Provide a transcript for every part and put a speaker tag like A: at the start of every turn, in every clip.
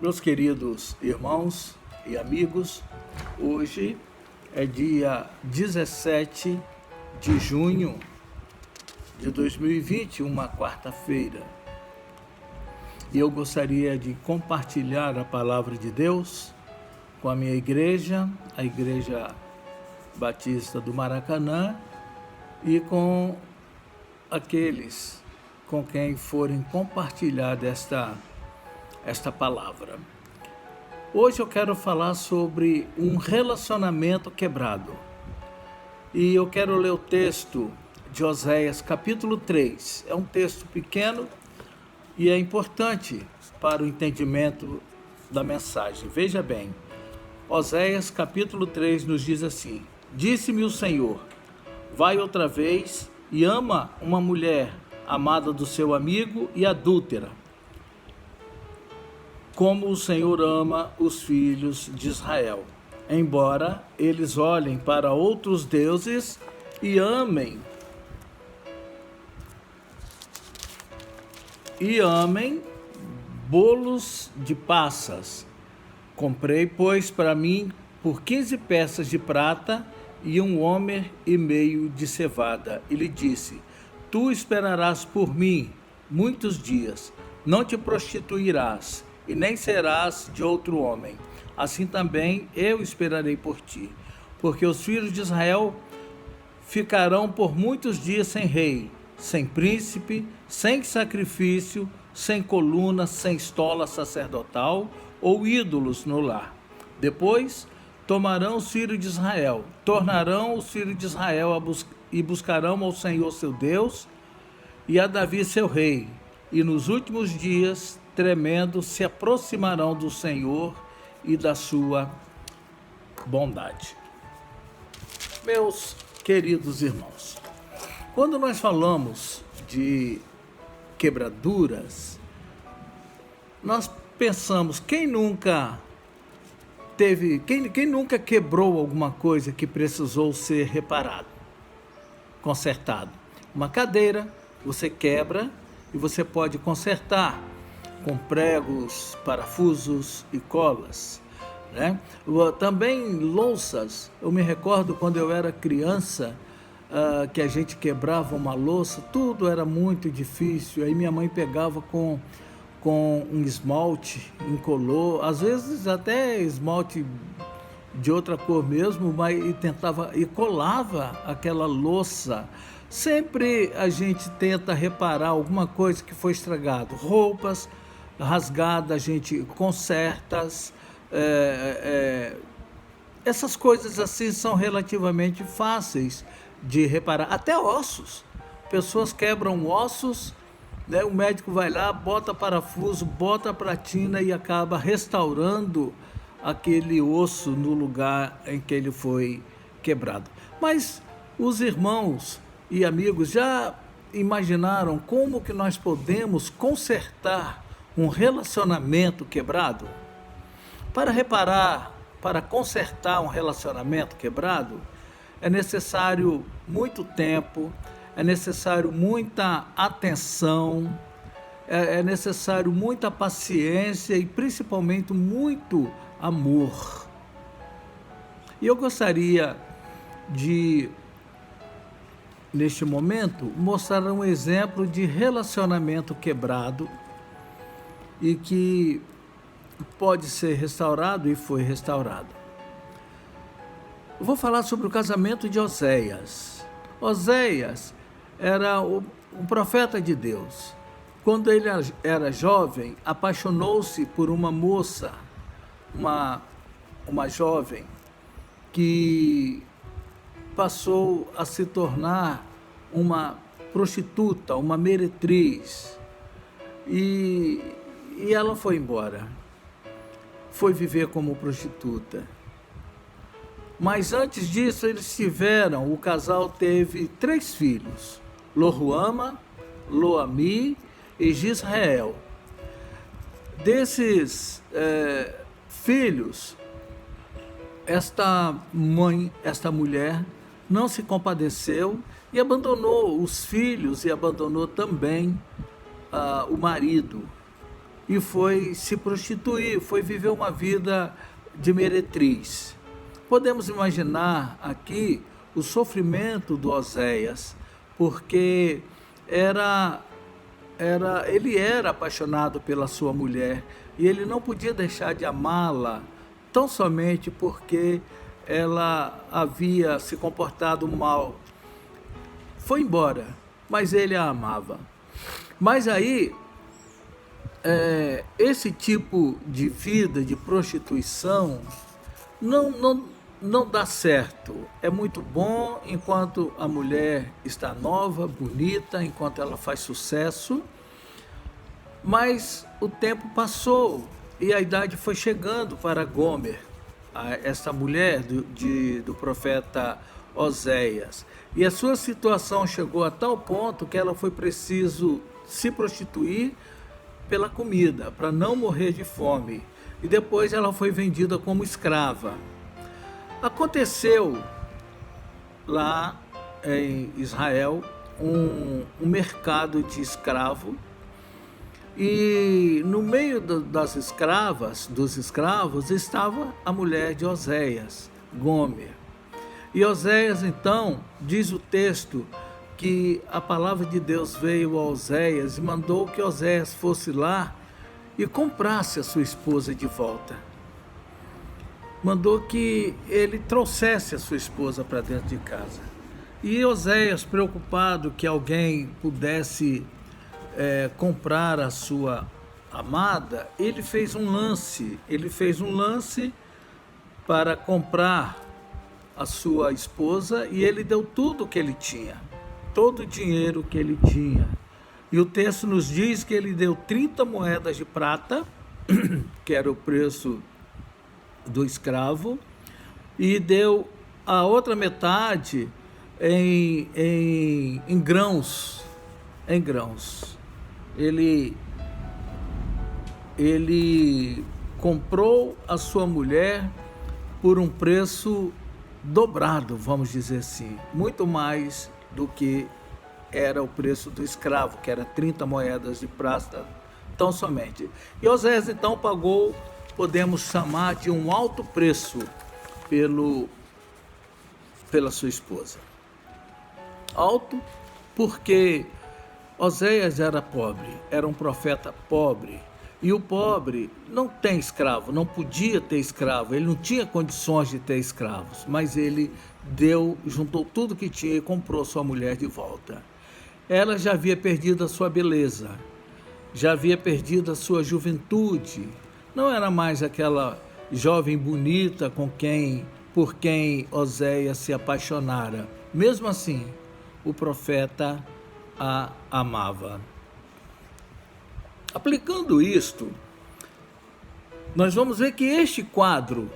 A: Meus queridos irmãos e amigos, hoje é dia 17 de junho de 2020, uma quarta-feira. E eu gostaria de compartilhar a palavra de Deus com a minha igreja, a Igreja Batista do Maracanã, e com aqueles com quem forem compartilhar esta palavra. Hoje eu quero falar sobre um relacionamento quebrado. E eu quero ler o texto de Oséias, capítulo 3. É um texto pequeno e é importante para o entendimento da mensagem. Veja bem, Oséias, capítulo 3 nos diz assim: Disse-me o Senhor, vai outra vez e ama uma mulher amada do seu amigo e adúltera, como o Senhor ama os filhos de Israel, embora eles olhem para outros deuses e amem bolos de passas. Comprei, pois, para mim por 15 peças de prata e 1,5 de cevada. E lhe disse: Tu esperarás por mim muitos dias, não te prostituirás, e nem serás de outro homem. Assim também eu esperarei por ti, porque os filhos de Israel ficarão por muitos dias sem rei, sem príncipe, sem sacrifício, sem coluna, sem estola sacerdotal ou ídolos no lar. Depois tornarão os filhos de Israel e buscarão ao Senhor seu Deus e a Davi seu rei, e nos últimos dias, tremendo, se aproximarão do Senhor e da sua bondade. Meus queridos irmãos, quando nós falamos de quebraduras, nós pensamos, quem nunca quebrou alguma coisa que precisou ser reparado, consertado? Uma cadeira, você quebra e você pode consertar com pregos, parafusos e colas, né? Também louças. Eu me recordo quando eu era criança, que a gente quebrava uma louça, tudo era muito difícil. Aí minha mãe pegava com um esmalte incolor, às vezes até esmalte de outra cor mesmo, mas e colava aquela louça. Sempre a gente tenta reparar alguma coisa que foi estragado, roupas rasgadas, a gente conserta. Essas coisas assim são relativamente fáceis de reparar. Até ossos, pessoas quebram ossos, né? O médico vai lá, bota parafuso, bota platina e acaba restaurando aquele osso no lugar em que ele foi quebrado. Mas os irmãos e amigos já imaginaram como que nós podemos consertar um relacionamento quebrado? Para consertar um relacionamento quebrado, é necessário muito tempo, é necessário muita atenção, é necessário muita paciência e principalmente muito amor. E eu gostaria de, neste momento, mostrar um exemplo de relacionamento quebrado e que pode ser restaurado e foi restaurado. Eu vou falar sobre o casamento de Oséias. Oséias era um profeta de Deus. Quando ele era jovem, apaixonou-se por uma moça, uma jovem, que passou a se tornar uma prostituta, uma meretriz. E ela foi embora, foi viver como prostituta. Mas antes disso, o casal teve 3 filhos, Loruama, Loami e Gisrael. Desses filhos, esta mulher não se compadeceu e abandonou os filhos e abandonou também o marido. e foi se prostituir, foi viver uma vida de meretriz. Podemos imaginar aqui o sofrimento do Oséias, porque ele era apaixonado pela sua mulher e ele não podia deixar de amá-la, tão somente porque ela havia se comportado mal. Foi embora, mas ele a amava. Mas aí, esse tipo de vida de prostituição não dá certo. É muito bom enquanto a mulher está nova, bonita, enquanto ela faz sucesso, mas o tempo passou e a idade foi chegando para Gomer, essa mulher do profeta Oséias. E a sua situação chegou a tal ponto que ela foi preciso se prostituir pela comida, para não morrer de fome. E depois ela foi vendida como escrava. Aconteceu lá em Israel um mercado de escravo, e no meio dos escravos, estava a mulher de Oséias, Gomer. E Oséias, então, diz o texto que a palavra de Deus veio a Oséias e mandou que Oséias fosse lá e comprasse a sua esposa de volta. Mandou que ele trouxesse a sua esposa para dentro de casa. E Oséias, preocupado que alguém pudesse comprar a sua amada, ele fez um lance para comprar a sua esposa, e ele deu tudo o que ele tinha, todo o dinheiro que ele tinha. E o texto nos diz que ele deu 30 moedas de prata, que era o preço do escravo, e deu a outra metade em grãos. Ele comprou a sua mulher por um preço dobrado, vamos dizer assim, muito mais do que era o preço do escravo, que era 30 moedas de prata, tão somente. E Oséias então pagou, podemos chamar de um alto preço pela sua esposa. Alto porque Oséias era pobre, era um profeta pobre, e o pobre não tem escravo, não podia ter escravo, ele não tinha condições de ter escravos, mas ele juntou tudo que tinha e comprou sua mulher de volta. Ela já havia perdido a sua beleza, já havia perdido a sua juventude, não era mais aquela jovem bonita por quem Oséias se apaixonara. Mesmo assim, o profeta a amava. Aplicando isto, nós vamos ver que este quadro,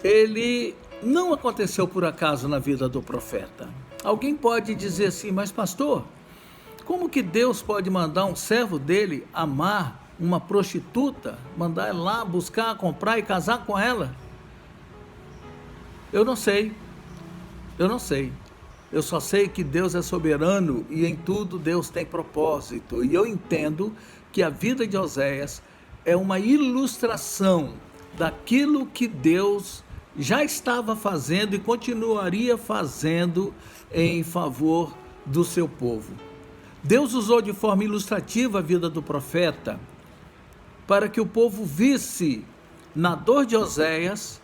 A: ele não aconteceu por acaso na vida do profeta. Alguém pode dizer assim, mas pastor, como que Deus pode mandar um servo dele amar uma prostituta, mandar ela lá buscar, comprar e casar com ela? Eu não sei. Eu só sei que Deus é soberano e em tudo Deus tem propósito. E eu entendo que a vida de Oséias é uma ilustração daquilo que Deus já estava fazendo e continuaria fazendo em favor do seu povo. Deus usou de forma ilustrativa a vida do profeta para que o povo visse na dor de Oséias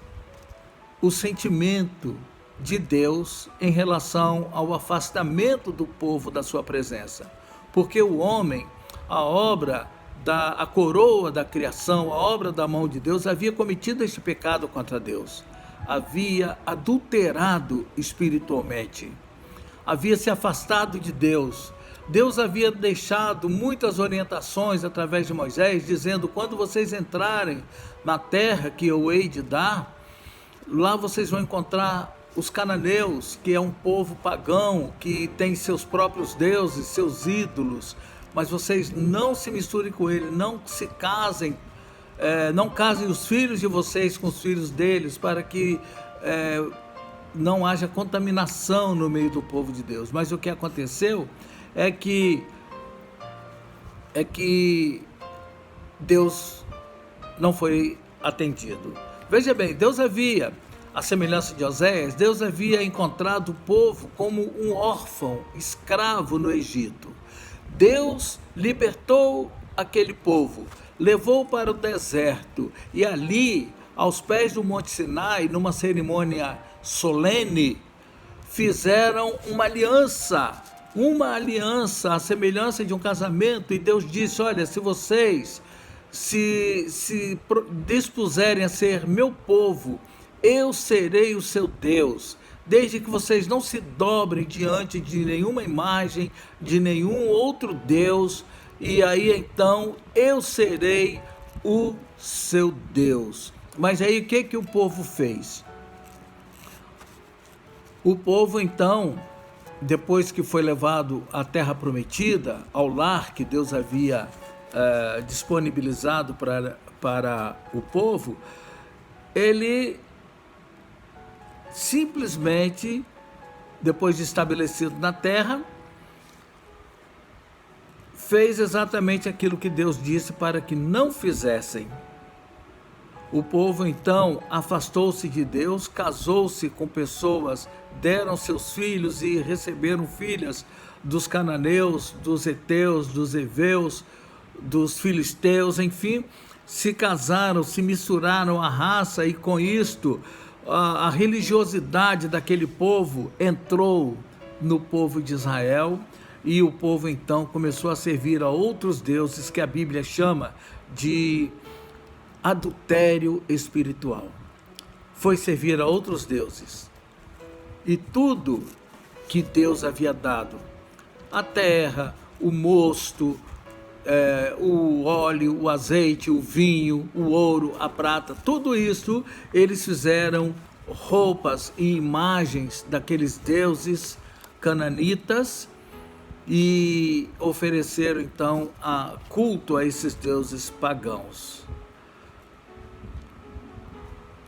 A: o sentimento de Deus em relação ao afastamento do povo da sua presença. Porque o homem, a coroa da criação, a obra da mão de Deus, havia cometido este pecado contra Deus. Havia adulterado espiritualmente. Havia se afastado de Deus. Deus havia deixado muitas orientações através de Moisés, dizendo, quando vocês entrarem na terra que eu hei de dar, lá vocês vão encontrar os cananeus, que é um povo pagão, que tem seus próprios deuses, seus ídolos, mas vocês não se misturem com ele, não se casem, não casem os filhos de vocês com os filhos deles, para que não haja contaminação no meio do povo de Deus. Mas o que aconteceu é que Deus não foi atendido. Veja bem, Deus havia, à semelhança de Oséias, Deus havia encontrado o povo como um órfão, escravo no Egito. Deus libertou aquele povo, levou para o deserto e ali, aos pés do Monte Sinai, numa cerimônia solene, fizeram uma aliança à semelhança de um casamento, e Deus disse: olha, se vocês se dispuserem a ser meu povo, eu serei o seu Deus, desde que vocês não se dobrem diante de nenhuma imagem, de nenhum outro Deus, e aí então eu serei o seu Deus. Mas aí o que o povo fez? O povo então, depois que foi levado à terra prometida, ao lar que Deus havia disponibilizado para o povo, ele simplesmente, depois de estabelecido na terra, fez exatamente aquilo que Deus disse para que não fizessem. O povo então afastou-se de Deus, casou-se com pessoas, deram seus filhos e receberam filhas dos cananeus, dos heteus, dos heveus, dos filisteus, enfim, se casaram, se misturaram a raça, e com isto a religiosidade daquele povo entrou no povo de Israel, e o povo então começou a servir a outros deuses que a Bíblia chama de adultério espiritual. Foi servir a outros deuses. E tudo que Deus havia dado, a terra, o mosto, o óleo, o azeite, o vinho, o ouro, a prata, tudo isso eles fizeram roupas e imagens daqueles deuses cananitas e ofereceram então culto a esses deuses pagãos.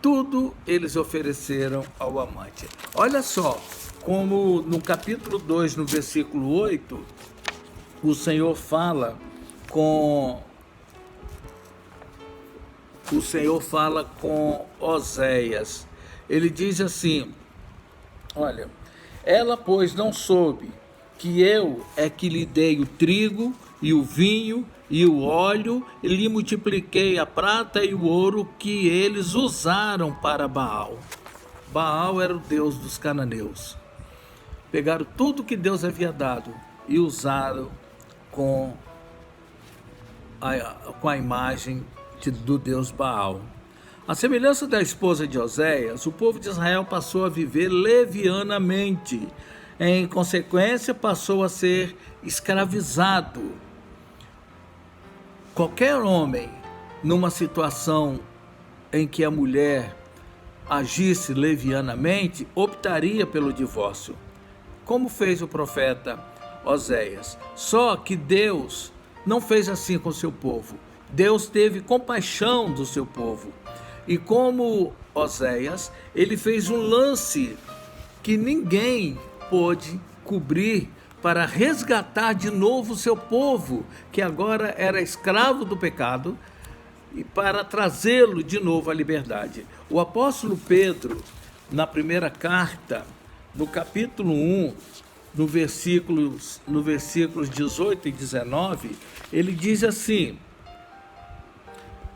A: Tudo eles ofereceram ao amante. Olha só, como no capítulo 2, no versículo 8, o Senhor fala com Oséias. Ele diz assim: olha, ela pois não soube que eu é que lhe dei o trigo e o vinho e o óleo, e lhe multipliquei a prata e o ouro que eles usaram para Baal. Baal era o deus dos cananeus. Pegaram tudo que Deus havia dado e usaram com a imagem do deus Baal. A semelhança da esposa de Oséias, o povo de Israel passou a viver levianamente. Em consequência, passou a ser escravizado. Qualquer homem, numa situação em que a mulher agisse levianamente, optaria pelo divórcio, como fez o profeta Oséias. Só que Deus não fez assim com o seu povo. Deus teve compaixão do seu povo. E como Oséias, ele fez um lance que ninguém pôde cobrir para resgatar de novo o seu povo, que agora era escravo do pecado, e para trazê-lo de novo à liberdade. O apóstolo Pedro, na primeira carta, no capítulo 1, no versículos 18 e 19, ele diz assim,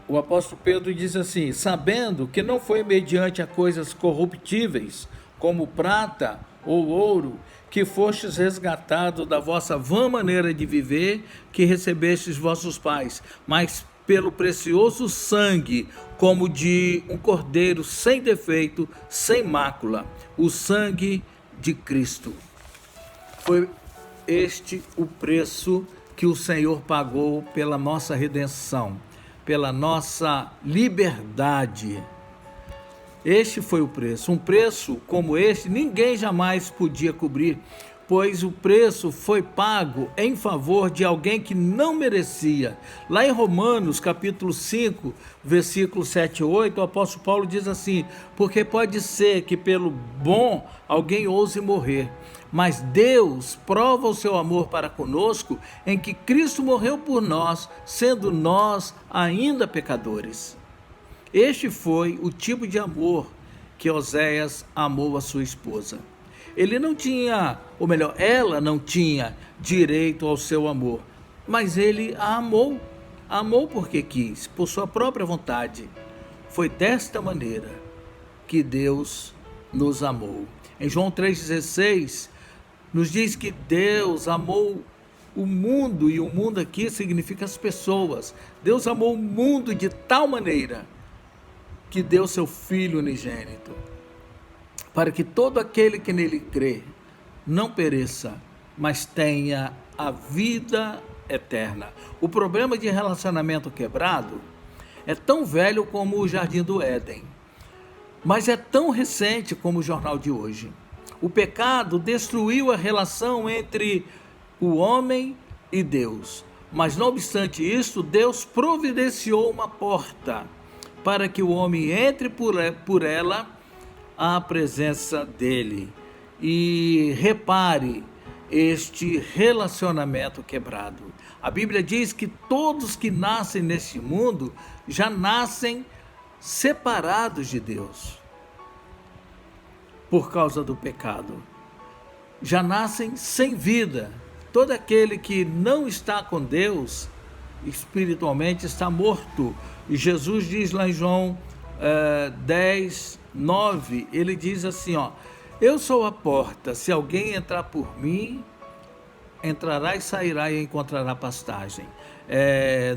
A: o apóstolo Pedro diz assim: sabendo que não foi mediante a coisas corruptíveis, como prata ou ouro, que fostes resgatados da vossa vã maneira de viver, que recebestes vossos pais, mas pelo precioso sangue, como de um cordeiro sem defeito, sem mácula, o sangue de Cristo. Foi este o preço que o Senhor pagou pela nossa redenção, pela nossa liberdade. Este foi o preço. Um preço como este ninguém jamais podia cobrir, pois o preço foi pago em favor de alguém que não merecia. Lá em Romanos, capítulo 5, versículos 7 e 8, o apóstolo Paulo diz assim: porque pode ser que pelo bom alguém ouse morrer, mas Deus prova o seu amor para conosco em que Cristo morreu por nós, sendo nós ainda pecadores. Este foi o tipo de amor que Oséias amou a sua esposa. Ele não tinha, ou melhor, ela não tinha direito ao seu amor, mas ele a amou. Amou porque quis, por sua própria vontade. Foi desta maneira que Deus nos amou. Em João 3,16, nos diz que Deus amou o mundo, e o mundo aqui significa as pessoas. Deus amou o mundo de tal maneira que deu seu Filho unigênito, para que todo aquele que nele crê não pereça, mas tenha a vida eterna. O problema de relacionamento quebrado é tão velho como o Jardim do Éden, mas é tão recente como o jornal de hoje. O pecado destruiu a relação entre o homem e Deus, mas não obstante isso, Deus providenciou uma porta para que o homem entre por ela à presença dele. E repare este relacionamento quebrado. A Bíblia diz que todos que nascem neste mundo já nascem separados de Deus por causa do pecado. Já nascem sem vida. Todo aquele que não está com Deus espiritualmente está morto. E Jesus diz lá em João 10, 9, ele diz assim, eu sou a porta, se alguém entrar por mim, entrará e sairá e encontrará pastagem.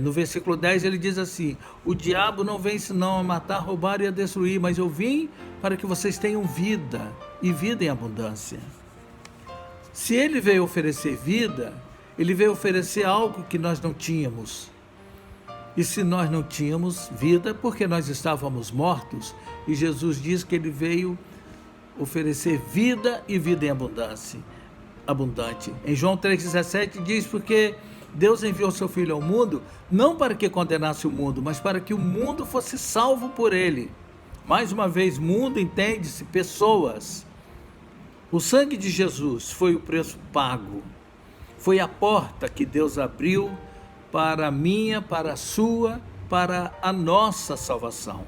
A: No versículo 10 ele diz assim: o diabo não vem senão a matar, roubar e a destruir, mas eu vim para que vocês tenham vida, e vida em abundância. Se ele veio oferecer vida, ele veio oferecer algo que nós não tínhamos. E se nós não tínhamos vida, porque nós estávamos mortos, e Jesus diz que ele veio oferecer vida e vida em abundante. Em João 3,17 diz: porque Deus enviou seu Filho ao mundo, não para que condenasse o mundo, mas para que o mundo fosse salvo por ele. Mais uma vez, mundo entende-se pessoas. O sangue de Jesus foi o preço pago, foi a porta que Deus abriu para a minha, para a sua, para a nossa salvação.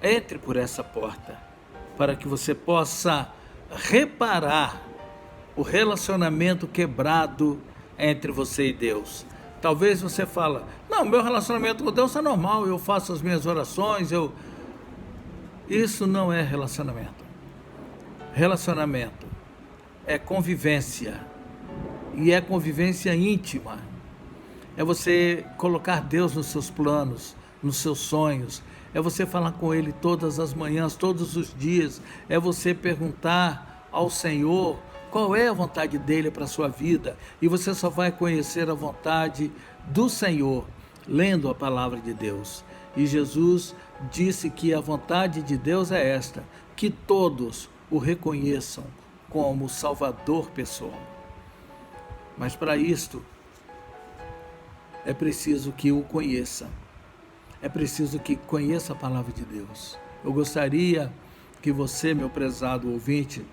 A: Entre por essa porta, para que você possa reparar o relacionamento quebrado entre você e Deus. Talvez você fale: não, meu relacionamento com Deus é normal, eu faço as minhas orações, Isso não é relacionamento. Relacionamento é convivência, e é convivência íntima. É você colocar Deus nos seus planos, nos seus sonhos. É você falar com Ele todas as manhãs, todos os dias. É você perguntar ao Senhor qual é a vontade dEle para a sua vida. E você só vai conhecer a vontade do Senhor lendo a palavra de Deus. E Jesus disse que a vontade de Deus é esta: que todos o reconheçam como Salvador pessoal. Mas para isto, é preciso que o conheça. É preciso que conheça a palavra de Deus. Eu gostaria que você, meu prezado ouvinte,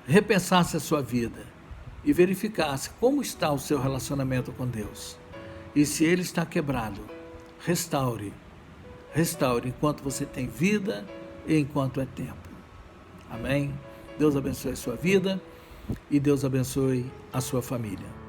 A: repensasse a sua vida e verificasse como está o seu relacionamento com Deus. E se ele está quebrado, restaure. Restaure enquanto você tem vida e enquanto é tempo. Amém? Deus abençoe a sua vida e Deus abençoe a sua família.